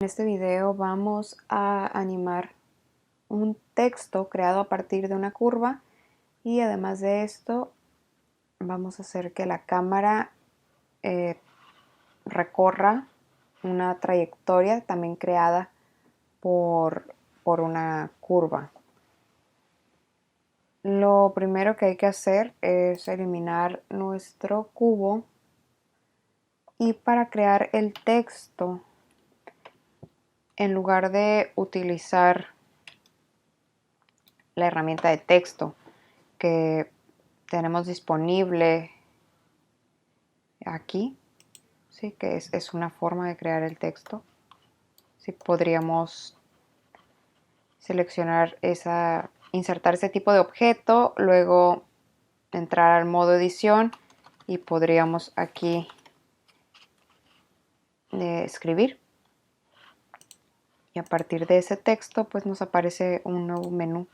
En este video vamos a animar un texto creado a partir de una curva y además de esto vamos a hacer que la cámara recorra una trayectoria también creada por una curva. Lo primero que hay que hacer es eliminar nuestro cubo y para crear el texto, en lugar de utilizar la herramienta de texto que tenemos disponible aquí, sí, que es una forma de crear el texto. Sí, podríamos seleccionar insertar ese tipo de objeto, luego entrar al modo edición y podríamos aquí escribir. Y a partir de ese texto pues nos aparece un nuevo menú,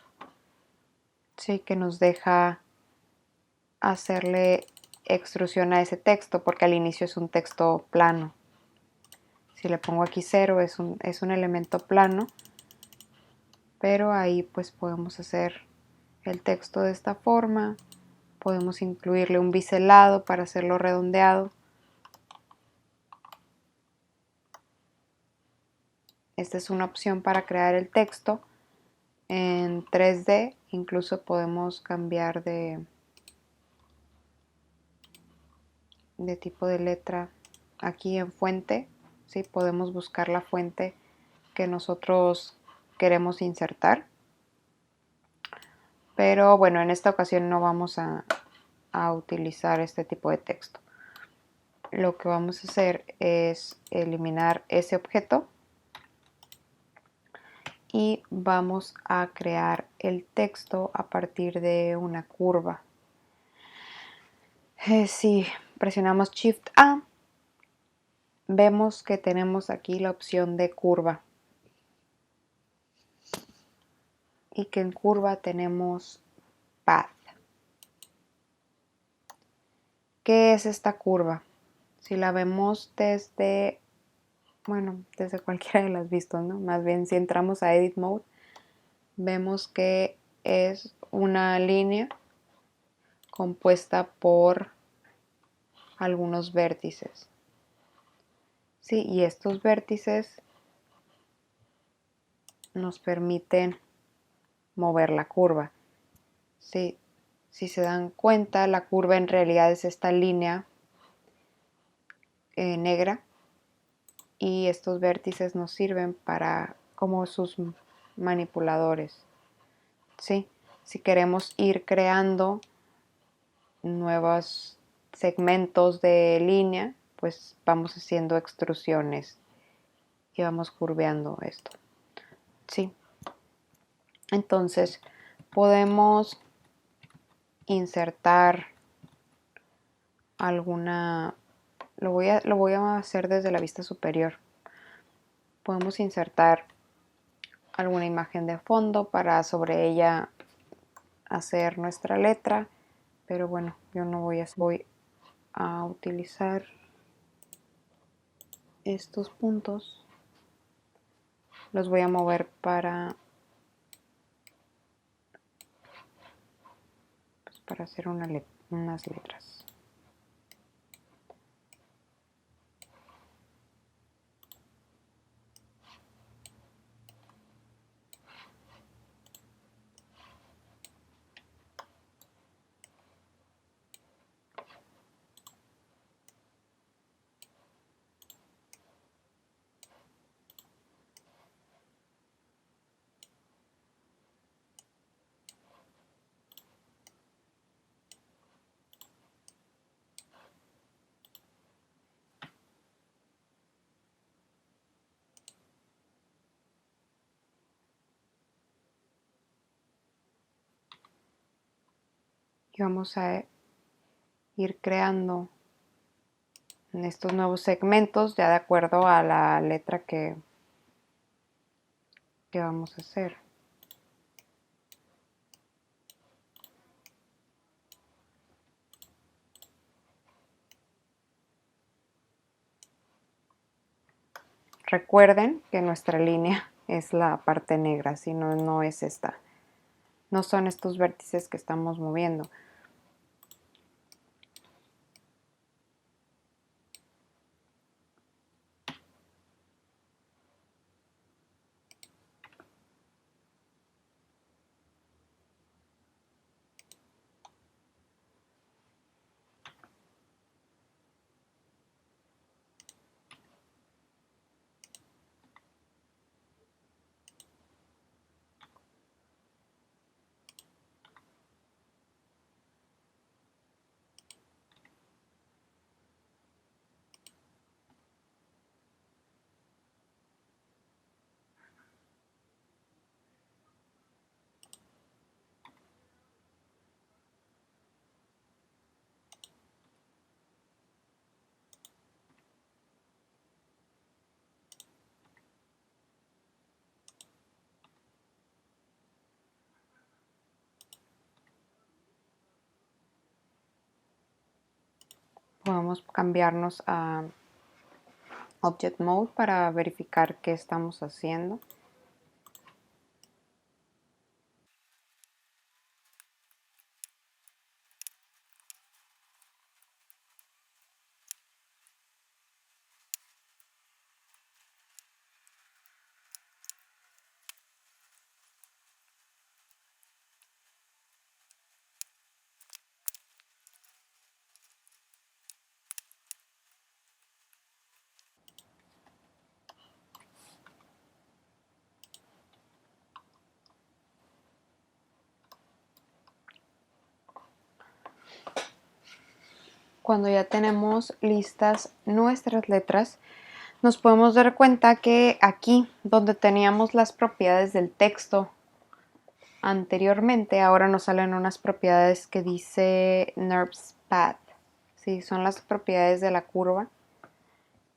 sí, que nos deja hacerle extrusión a ese texto porque al inicio es un texto plano. Si le pongo aquí 0 es un elemento plano, pero ahí pues podemos hacer el texto de esta forma. Podemos incluirle un biselado para hacerlo redondeado. Esta es una opción para crear el texto. En 3D incluso podemos cambiar de tipo de letra. Aquí en fuente, ¿sí? Podemos buscar la fuente que nosotros queremos insertar. Pero bueno, en esta ocasión no vamos a utilizar este tipo de texto. Lo que vamos a hacer es eliminar ese objeto y vamos a crear el texto a partir de una curva. Si presionamos Shift A, vemos que tenemos aquí la opción de curva y que en curva tenemos Path. ¿Qué es esta curva? Si la vemos desde, bueno, desde cualquiera de las vistas, ¿no? Más bien si entramos a Edit Mode, vemos que es una línea compuesta por algunos vértices. Sí, y estos vértices nos permiten mover la curva. Sí, si se dan cuenta, la curva en realidad es esta línea negra y estos vértices nos sirven como sus manipuladores. ¿Sí? Si queremos ir creando nuevos segmentos de línea, pues vamos haciendo extrusiones y vamos curveando esto. ¿Sí? Entonces podemos insertar alguna, lo voy a hacer desde la vista superior. Podemos insertar alguna imagen de fondo para sobre ella hacer nuestra letra, pero bueno, yo no voy a utilizar estos puntos, los voy a mover para hacer unas letras. Y vamos a ir creando en estos nuevos segmentos ya de acuerdo a la letra que vamos a hacer. Recuerden que nuestra línea es la parte negra, si no, no es esta. No son estos vértices que estamos moviendo. Podemos cambiarnos a Object Mode para verificar qué estamos haciendo. Cuando ya tenemos listas nuestras letras, nos podemos dar cuenta que aquí, donde teníamos las propiedades del texto anteriormente, ahora nos salen unas propiedades que dice NURBS Path. Sí, son las propiedades de la curva.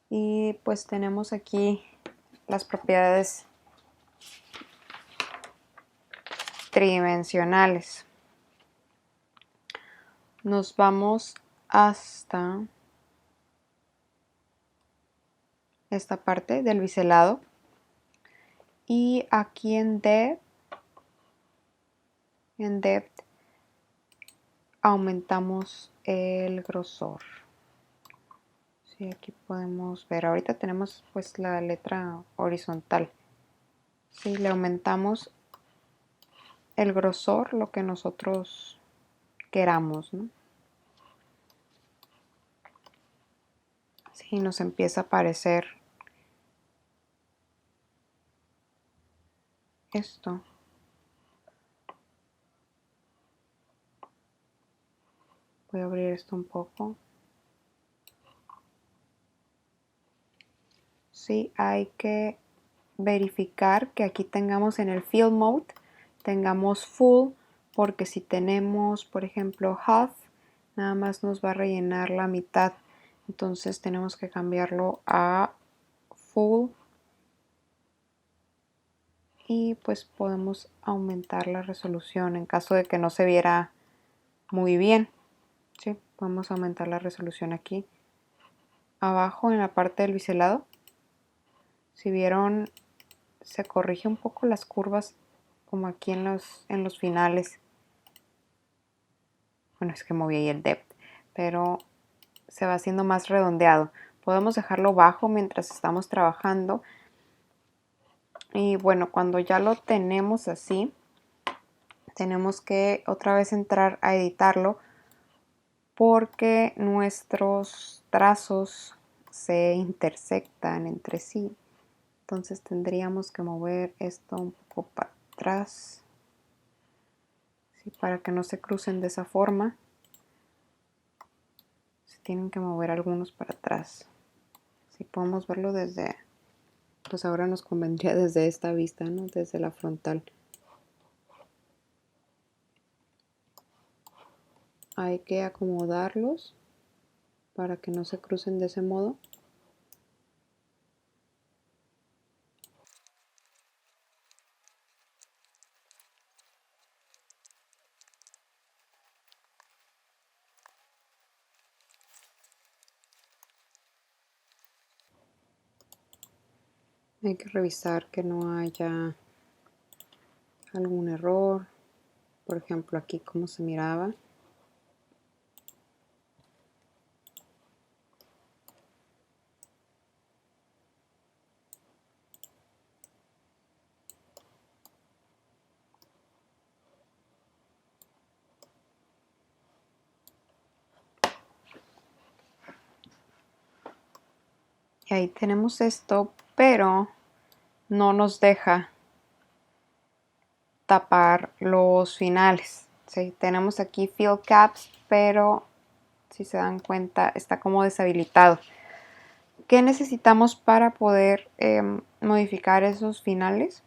Y pues tenemos aquí las propiedades tridimensionales. Nos vamos hasta esta parte del biselado. Y aquí en Depth aumentamos el grosor. Sí, aquí podemos ver, ahorita tenemos pues la letra horizontal. Sí, le aumentamos el grosor, lo que nosotros queramos, ¿no? Sí, nos empieza a aparecer esto. Voy a abrir esto un poco. Sí, hay que verificar que aquí tengamos en el Fill Mode, tengamos Full, porque si tenemos, por ejemplo, Half, nada más nos va a rellenar la mitad. Entonces tenemos que cambiarlo a Full. Y pues podemos aumentar la resolución en caso de que no se viera muy bien. ¿Sí? Podemos aumentar la resolución aquí. Abajo en la parte del biselado, si vieron, se corrige un poco las curvas como aquí en los finales. Bueno, es que moví ahí el depth, pero se va haciendo más redondeado. Podemos dejarlo bajo mientras estamos trabajando. Y bueno, cuando ya lo tenemos así, tenemos que otra vez entrar a editarlo porque nuestros trazos se intersectan entre sí. Entonces tendríamos que mover esto un poco para atrás, ¿sí? Para que no se crucen de esa forma. Se tienen que mover algunos para atrás. Si podemos verlo desde, pues ahora nos convendría desde esta vista, ¿no? Desde la frontal. Hay que acomodarlos para que no se crucen de ese modo. Hay que revisar que no haya algún error. Por ejemplo, aquí como se miraba. Y ahí tenemos esto, pero no nos deja tapar los finales. ¿Sí? Tenemos aquí fill caps, pero si se dan cuenta está como deshabilitado. ¿Qué necesitamos para poder modificar esos finales?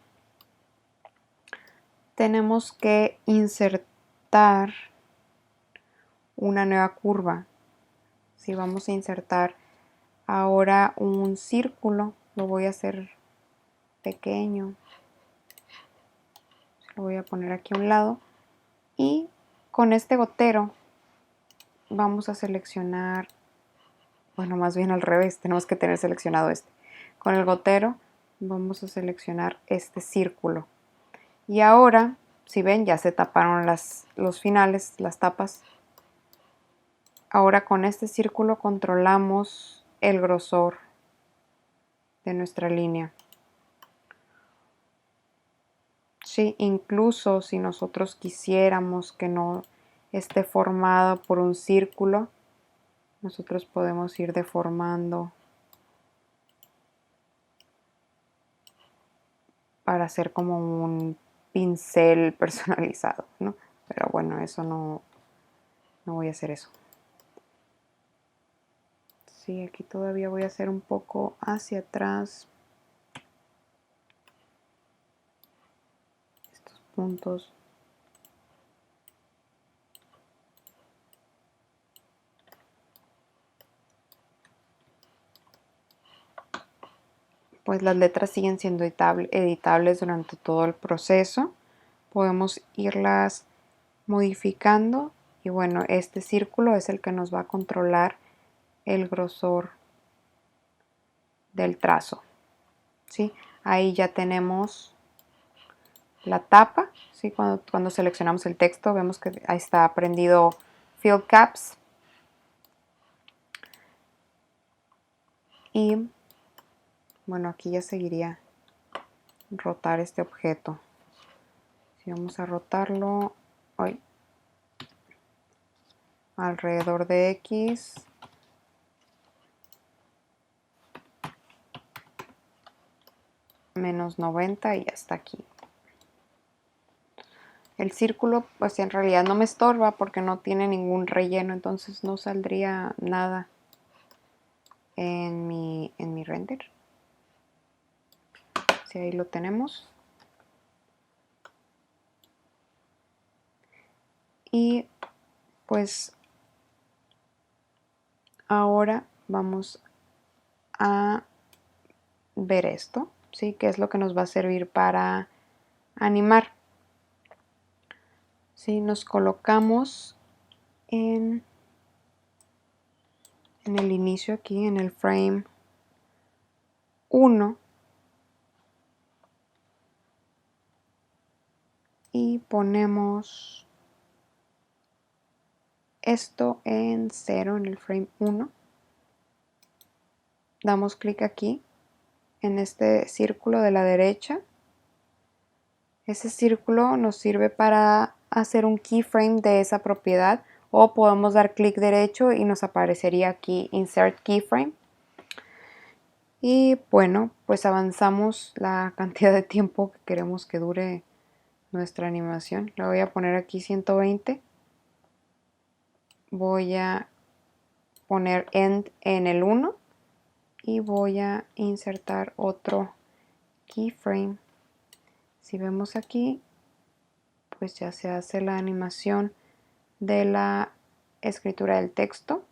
Tenemos que insertar una nueva curva. Si vamos a insertar ahora un círculo, lo voy a hacer pequeño. Lo voy a poner aquí a un lado. Y con este gotero vamos a seleccionar, bueno, más bien al revés, tenemos que tener seleccionado este. Con el gotero vamos a seleccionar este círculo. Y ahora, si ven, ya se taparon los finales, las tapas. Ahora con este círculo controlamos el grosor de nuestra línea. Sí, incluso si nosotros quisiéramos que no esté formado por un círculo, nosotros podemos ir deformando para hacer como un pincel personalizado, ¿no? Pero bueno, eso no voy a hacer eso. Sí, aquí todavía voy a hacer un poco hacia atrás estos puntos. Pues las letras siguen siendo editables durante todo el proceso. Podemos irlas modificando y bueno, este círculo es el que nos va a controlar el grosor del trazo. ¿Sí? Ahí ya tenemos la tapa, ¿sí? Cuando seleccionamos el texto vemos que ahí está prendido Fill Caps y bueno, aquí ya seguiría rotar este objeto. Si vamos a rotarlo hoy alrededor de X, menos 90 y hasta aquí. El círculo pues en realidad no me estorba porque no tiene ningún relleno, entonces no saldría nada en mi render. Si ahí lo tenemos. Y pues ahora vamos a ver esto, ¿sí? Que es lo que nos va a servir para animar. ¿Sí? Nos colocamos en el inicio aquí, en el frame 1 y ponemos esto en 0 en el frame 1. Damos clic aquí en este círculo de la derecha. Ese círculo nos sirve para hacer un keyframe de esa propiedad o podemos dar clic derecho y nos aparecería aquí Insert Keyframe. Y bueno, pues avanzamos la cantidad de tiempo que queremos que dure nuestra animación. Le voy a poner aquí 120. Voy a poner End en el 1 y voy a insertar otro keyframe. Si vemos aquí, pues ya se hace la animación de la escritura del texto.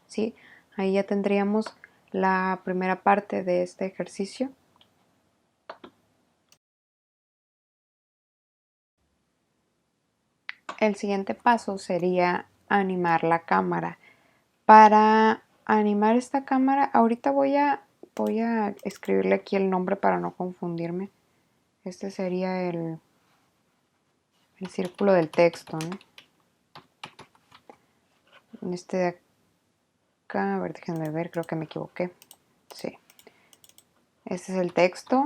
¿Sí? Ahí ya tendríamos la primera parte de este ejercicio. El siguiente paso sería animar la cámara. Para animar esta cámara, ahorita voy a voy a escribirle aquí el nombre para no confundirme. Este sería el círculo del texto, ¿no? Este de acá, a ver, déjenme ver, creo que me equivoqué. Sí. Este es el texto.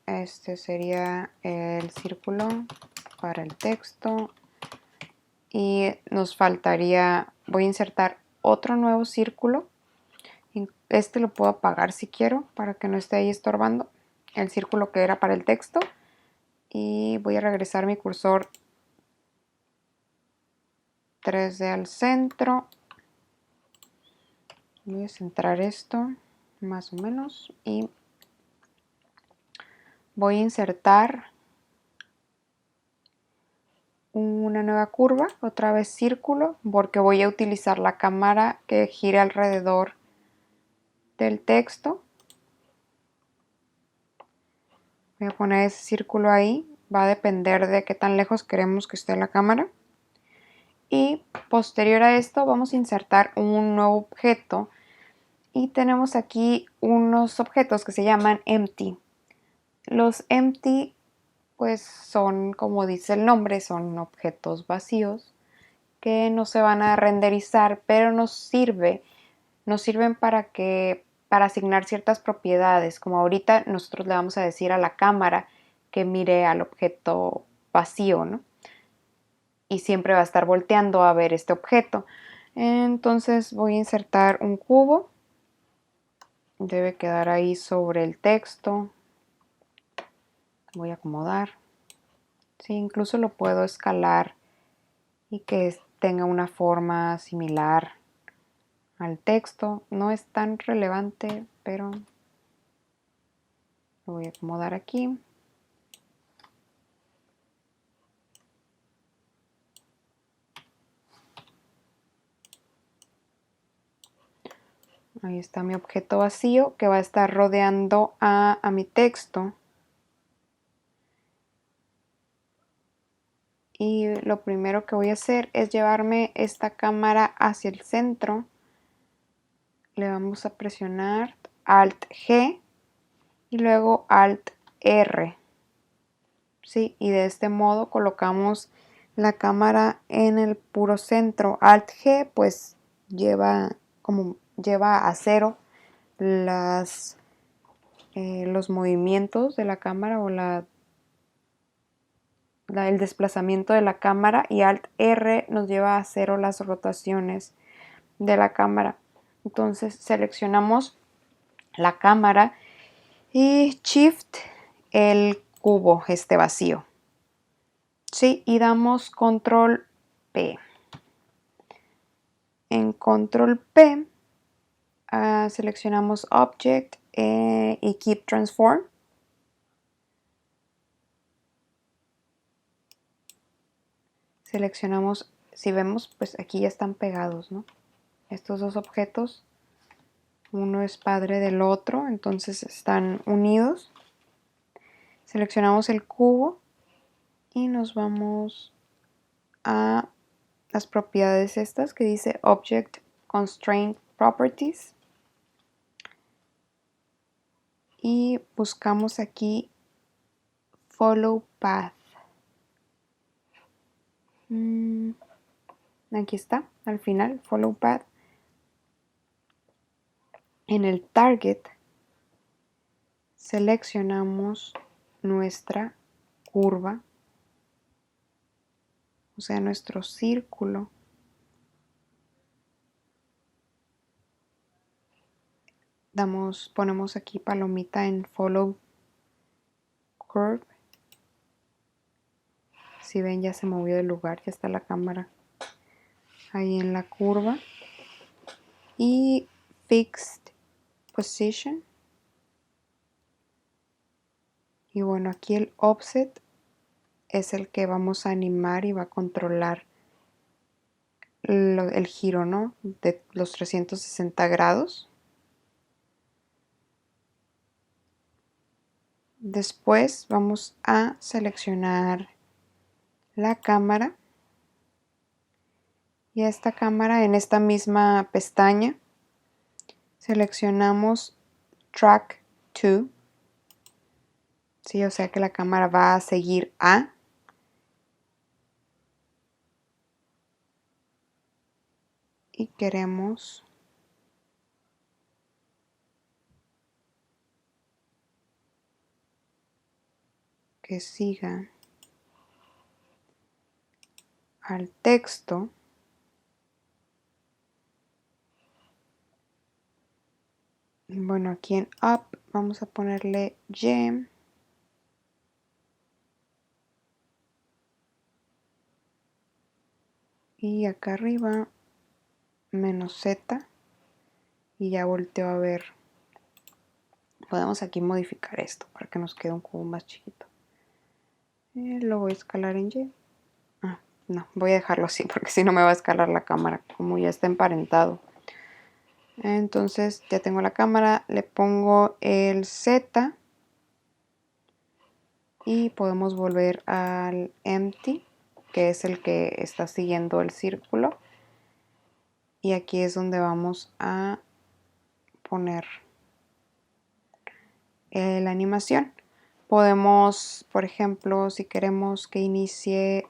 Este sería el círculo para el texto. Y nos faltaría, voy a insertar otro nuevo círculo. Este lo puedo apagar si quiero para que no esté ahí estorbando el círculo que era para el texto. Y voy a regresar mi cursor 3D al centro. Voy a centrar esto más o menos y voy a insertar una nueva curva, otra vez círculo, porque voy a utilizar la cámara que gire alrededor del texto. Voy a poner ese círculo ahí, va a depender de qué tan lejos queremos que esté la cámara. Y posterior a esto vamos a insertar un nuevo objeto y tenemos aquí unos objetos que se llaman empty. Los empty pues son, como dice el nombre, son objetos vacíos que no se van a renderizar, pero nos sirven para asignar ciertas propiedades, como ahorita nosotros le vamos a decir a la cámara que mire al objeto vacío, ¿no? Y siempre va a estar volteando a ver este objeto. Entonces voy a insertar un cubo, debe quedar ahí sobre el texto, voy a acomodar. Sí, incluso lo puedo escalar y que tenga una forma similar al texto. No es tan relevante, pero lo voy a acomodar aquí. Ahí está mi objeto vacío que va a estar rodeando a mi texto. Y lo primero que voy a hacer es llevarme esta cámara hacia el centro. Le vamos a presionar Alt G y luego Alt R. ¿Sí? Y de este modo colocamos la cámara en el puro centro. Alt G pues lleva a cero los movimientos de la cámara o el desplazamiento de la cámara, y Alt R nos lleva a cero las rotaciones de la cámara. Entonces seleccionamos la cámara y Shift el cubo este vacío. Sí, y damos Control P. En Control P seleccionamos Object y Keep Transform. Seleccionamos, si vemos, pues aquí ya están pegados, ¿no? Estos dos objetos, uno es padre del otro, entonces están unidos. Seleccionamos el cubo y nos vamos a las propiedades estas que dice Object Constraint Properties. Y buscamos aquí Follow Path. Aquí está, al final, Follow Path. En el Target seleccionamos nuestra curva, o sea, nuestro círculo. Ponemos aquí palomita en Follow Curve. Si ven, ya se movió del lugar, ya está la cámara ahí en la curva. Y Fixed Position. Y bueno, aquí el Offset es el que vamos a animar y va a controlar el giro, ¿no? De los 360 grados. Después vamos a seleccionar la cámara. Y a esta cámara, en esta misma pestaña, seleccionamos track to. Sí, o sea que la cámara va a seguir a. Y queremos que siga al texto. Bueno, aquí en up vamos a ponerle y. Y acá arriba -z. Y ya volteo a ver. Podemos aquí modificar esto para que nos quede un cubo más chiquito. Lo voy a escalar en Y. No, voy a dejarlo así porque si no me va a escalar la cámara, como ya está emparentado. Entonces ya tengo la cámara, le pongo el Z y podemos volver al empty, que es el que está siguiendo el círculo. Y aquí es donde vamos a poner la animación. Podemos, por ejemplo, si queremos que inicie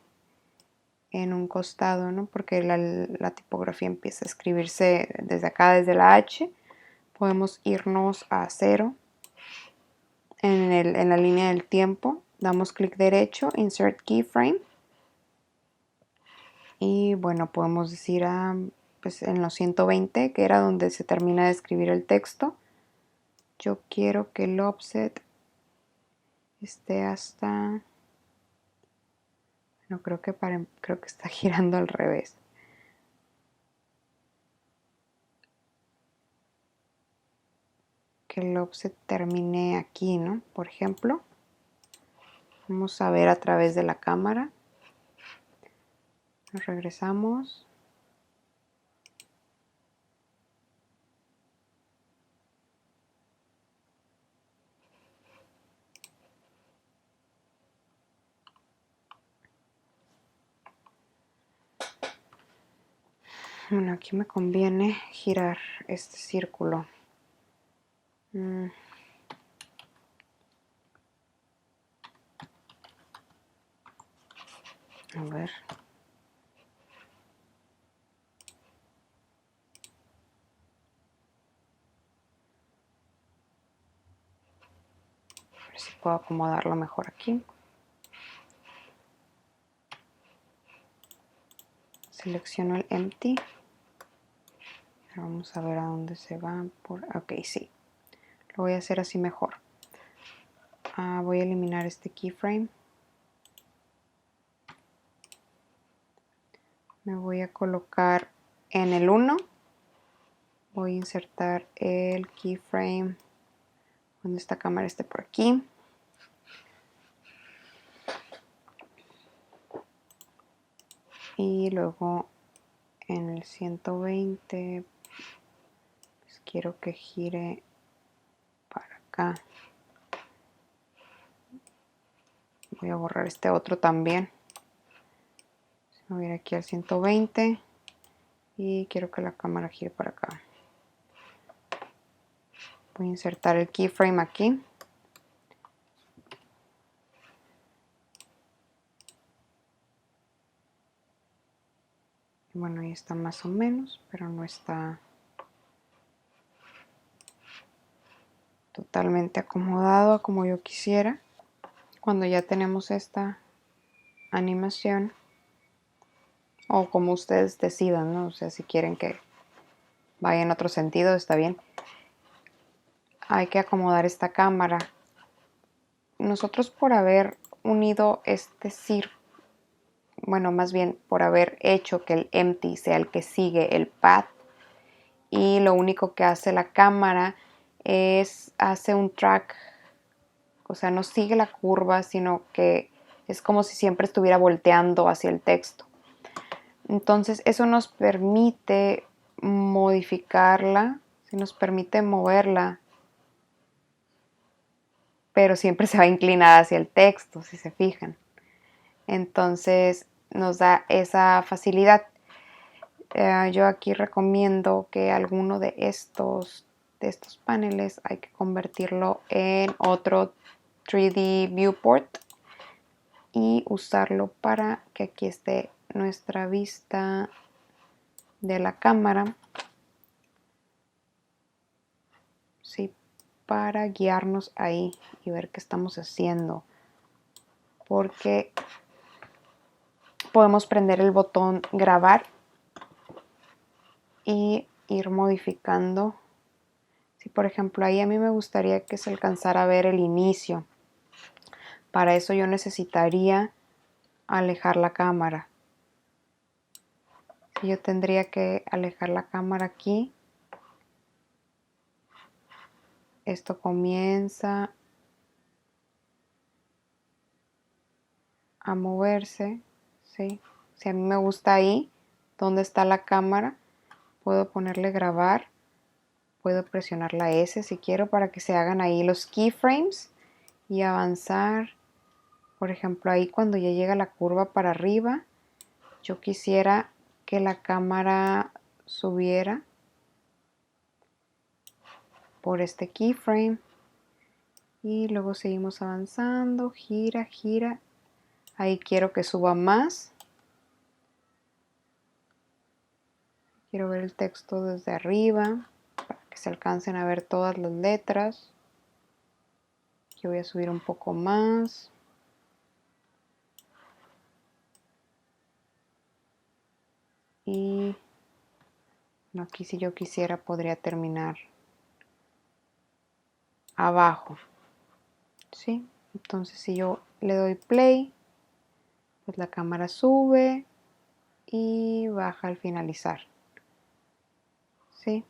en un costado, ¿no? Porque la tipografía empieza a escribirse desde acá, desde la H. Podemos irnos a 0 en la línea del tiempo. Damos clic derecho, Insert Keyframe. Y bueno, podemos decir pues en los 120, que era donde se termina de escribir el texto. Yo quiero que el offset esté hasta... No, creo que está girando al revés. Que el offset termine aquí, ¿no? Por ejemplo. Vamos a ver a través de la cámara. Nos regresamos. Bueno, aquí me conviene girar este círculo. A ver. A ver si puedo acomodarlo mejor aquí. Selecciono el empty. Ahora vamos a ver a dónde se va. Ok, sí. Lo voy a hacer así mejor. Voy a eliminar este keyframe. Me voy a colocar en el 1. Voy a insertar el keyframe cuando esta cámara esté por aquí. Y luego en el 120 pues quiero que gire para acá. Voy a borrar este otro también. Voy a ir aquí al 120 y quiero que la cámara gire para acá. Voy a insertar el keyframe aquí. Bueno, ahí está más o menos, pero no está totalmente acomodado como yo quisiera. Cuando ya tenemos esta animación, o como ustedes decidan, ¿no? O sea, si quieren que vaya en otro sentido, está bien. Hay que acomodar esta cámara. Nosotros por haber unido este círculo, bueno, más bien por haber hecho que el empty sea el que sigue el path, y lo único que hace la cámara hace un track, o sea, no sigue la curva, sino que es como si siempre estuviera volteando hacia el texto. Entonces eso nos permite modificarla, nos permite moverla, pero siempre se va a inclinar hacia el texto, si se fijan. Entonces nos da esa facilidad. Yo aquí recomiendo que alguno de de estos paneles hay que convertirlo en otro 3D viewport y usarlo para que aquí esté nuestra vista de la cámara, sí, para guiarnos ahí y ver qué estamos haciendo, porque podemos prender el botón grabar y ir modificando. Si por ejemplo ahí a mí me gustaría que se alcanzara a ver el inicio, para eso yo necesitaría alejar la cámara. Si yo tendría que alejar la cámara aquí, esto comienza a moverse, ¿sí? Si a mí me gusta ahí, donde está la cámara, puedo ponerle grabar, puedo presionar la S si quiero para que se hagan ahí los keyframes y avanzar. Por ejemplo, ahí cuando ya llega la curva para arriba, yo quisiera que la cámara subiera por este keyframe y luego seguimos avanzando, gira, gira. Ahí quiero que suba más. Quiero ver el texto desde arriba para que se alcancen a ver todas las letras. Yo voy a subir un poco más. Y no, aquí si yo quisiera podría terminar abajo. ¿Sí? Entonces si yo le doy play, pues la cámara sube y baja al finalizar. ¿Sí?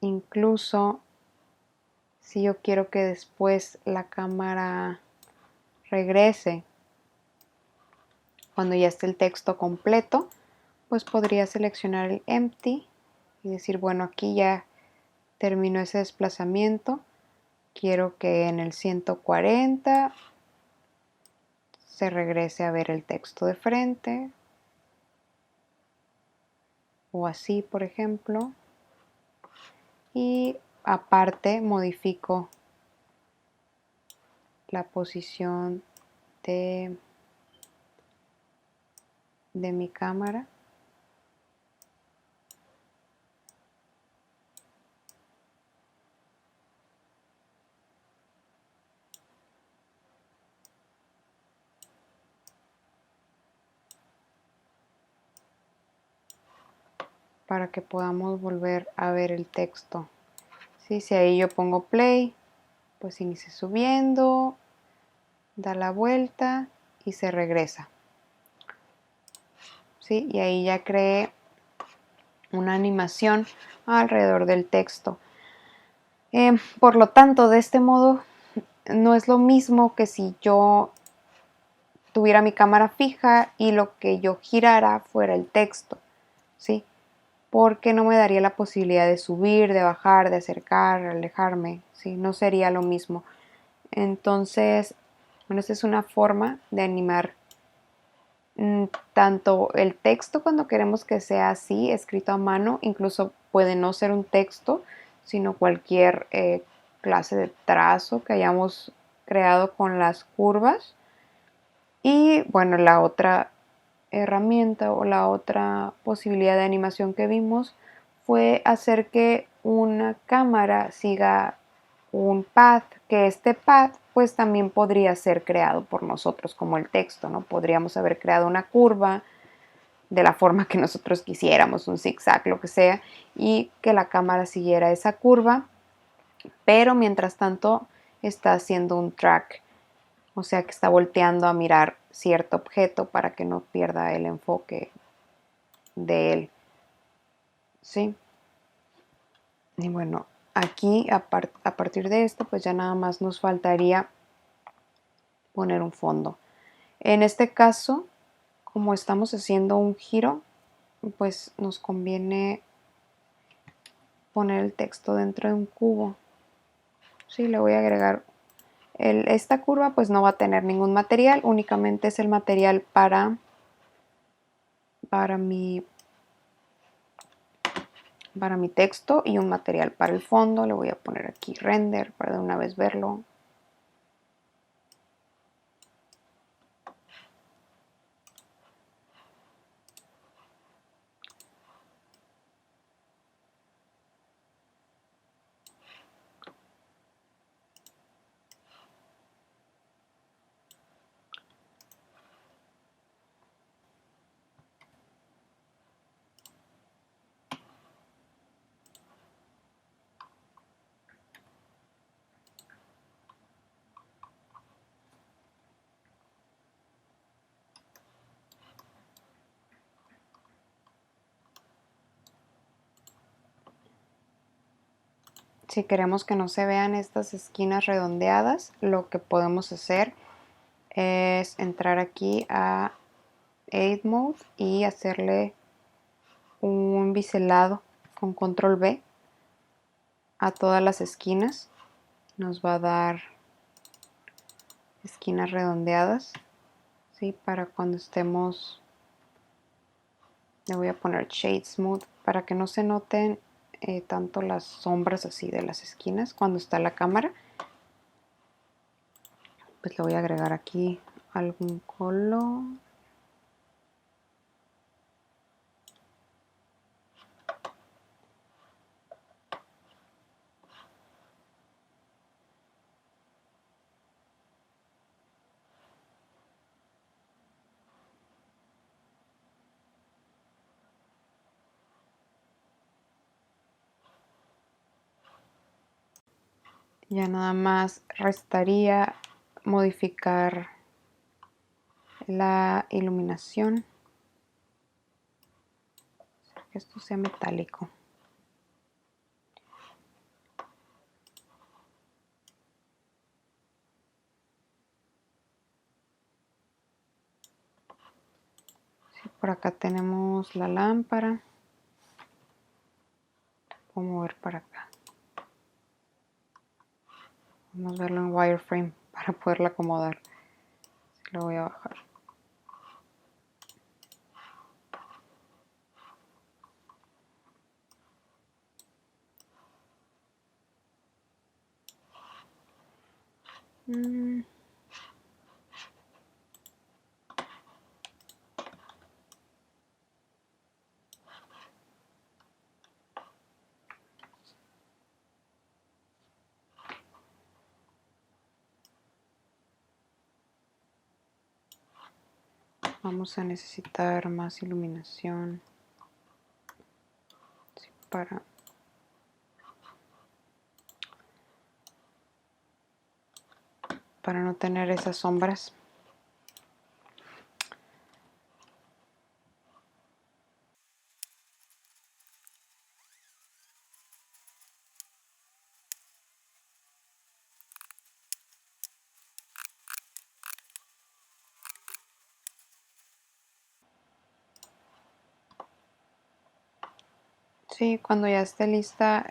Incluso si yo quiero que después la cámara regrese cuando ya esté el texto completo, pues podría seleccionar el empty y decir, bueno, aquí ya terminó ese desplazamiento, quiero que en el 140 se regrese a ver el texto de frente, o así por ejemplo, y aparte modifico la posición de mi cámara. Para que podamos volver a ver el texto. ¿Sí? Si ahí yo pongo play, pues inicia subiendo, da la vuelta y se regresa. ¿Sí? Y ahí ya creé una animación alrededor del texto. Por lo tanto, de este modo no es lo mismo que si yo tuviera mi cámara fija y lo que yo girara fuera el texto, ¿sí? Porque no me daría la posibilidad de subir, de bajar, de acercar, alejarme, ¿sí? No sería lo mismo. Entonces, bueno, esta es una forma de animar tanto el texto cuando queremos que sea así, escrito a mano, incluso puede no ser un texto, sino cualquier clase de trazo que hayamos creado con las curvas. Y bueno, la otra herramienta o la otra posibilidad de animación que vimos fue hacer que una cámara siga un path, que este path pues también podría ser creado por nosotros como el texto, ¿no? Podríamos haber creado una curva de la forma que nosotros quisiéramos, un zigzag, lo que sea, y que la cámara siguiera esa curva, pero mientras tanto está haciendo un track, o sea que está volteando a mirar cierto objeto para que no pierda el enfoque de él. ¿Sí? Y bueno, aquí a partir de esto pues ya nada más nos faltaría poner un fondo. En este caso, como estamos haciendo un giro, pues nos conviene poner el texto dentro de un cubo. Sí, le voy a agregar esta curva, pues no va a tener ningún material, únicamente es el material para mi para mi texto y un material para el fondo. Le voy a poner aquí render para de una vez verlo. Si queremos que no se vean estas esquinas redondeadas, lo que podemos hacer es entrar aquí a Edit Mode y hacerle un biselado con control B a todas las esquinas. Nos va a dar esquinas redondeadas, ¿sí? Para cuando estemos, le voy a poner Shade Smooth para que no se noten tanto las sombras así de las esquinas cuando está la cámara. Pues le voy a agregar aquí algún color. Ya nada más restaría modificar la iluminación, que esto sea metálico. Sí, por acá tenemos la lámpara. Puedo mover para acá. Vamos a verlo en wireframe para poderla acomodar. Lo voy a bajar. Vamos a necesitar más iluminación, sí, para no tener esas sombras. Sí, cuando ya esté lista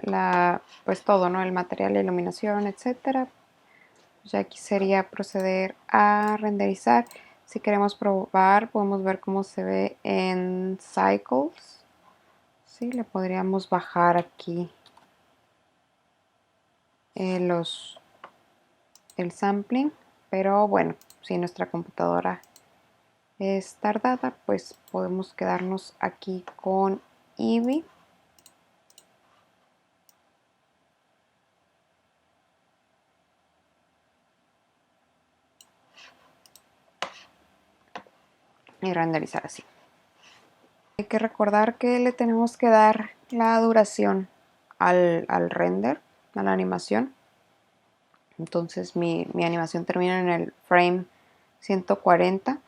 pues todo, ¿no? El material, la iluminación, etcétera. Ya aquí sería proceder a renderizar. Si queremos probar, podemos ver cómo se ve en Cycles. Sí, le podríamos bajar aquí el sampling, pero bueno, si nuestra computadora es tardada, pues podemos quedarnos aquí con Eevee. Y renderizar así. Hay que recordar que le tenemos que dar la duración al render, a la animación. Entonces mi animación termina en el frame 140.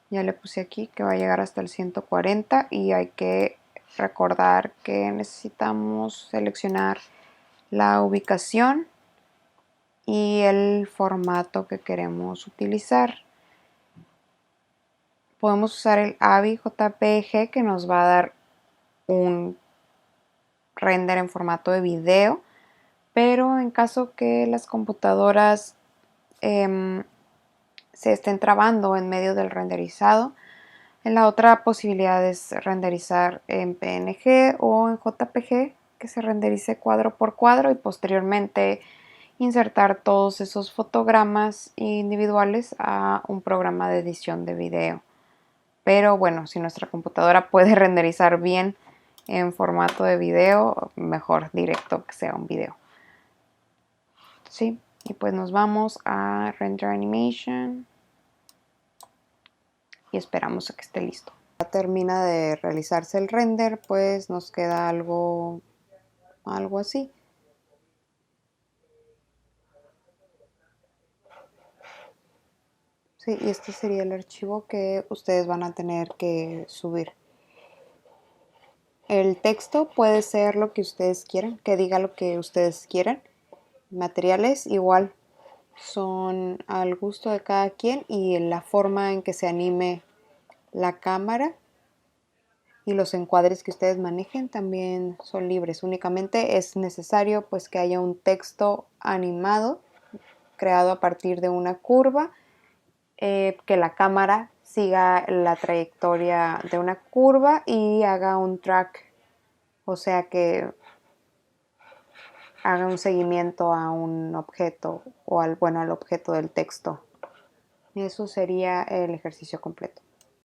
Ya le puse aquí que va a llegar hasta el 140 y hay que recordar que necesitamos seleccionar la ubicación y el formato que queremos utilizar. Podemos usar el AVI JPG que nos va a dar un render en formato de video, pero en caso que las computadoras se estén trabando en medio del renderizado, la otra posibilidad es renderizar en PNG o en JPG, que se renderice cuadro por cuadro y posteriormente insertar todos esos fotogramas individuales a un programa de edición de video. Pero bueno, si nuestra computadora puede renderizar bien en formato de video, mejor directo que sea un video. Sí, y pues nos vamos a Render Animation y esperamos a que esté listo. Ya termina de realizarse el render, pues nos queda algo así. Sí, y este sería el archivo que ustedes van a tener que subir. El texto puede ser lo que ustedes quieran, que diga lo que ustedes quieran. Materiales igual son al gusto de cada quien y la forma en que se anime la cámara y los encuadres que ustedes manejen también son libres. Únicamente es necesario pues que haya un texto animado creado a partir de una curva, que la cámara siga la trayectoria de una curva y haga un track, o sea que haga un seguimiento a un objeto o al objeto del texto. Eso sería el ejercicio completo.